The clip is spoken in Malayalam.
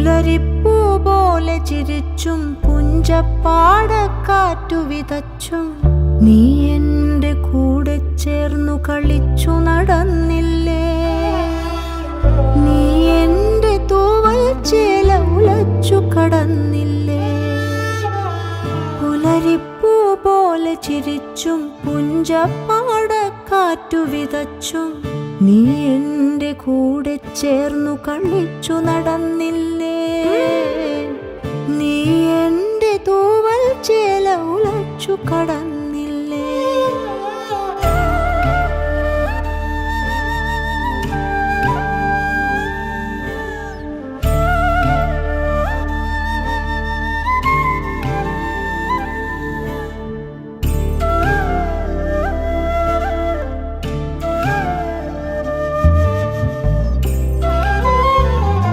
പുലരിപ്പൂ പോലെ ചിരിച്ചും പുഞ്ചപ്പാടക്കാറ്റു വിതച്ചും നീ എൻ്റെ കൂടെ ചേർന്നു കളിച്ചു നടന്നില്ലേ. നീ എൻ്റെ തൂവൽ ചേല ഉലച്ചു കടന്നില്ലേ. പുലരിപ്പൂ പോലെ ചിരിച്ചും പുഞ്ചപ്പാടക്കാറ്റു വിതച്ചും നീ എൻ്റെ കൂടെ ചേർന്നു കളിച്ചു നടന്നില്ലേ. നീ എൻ്റെ തൂവൽ ചേല ഉലച്ചു കടന്നില്ലേ.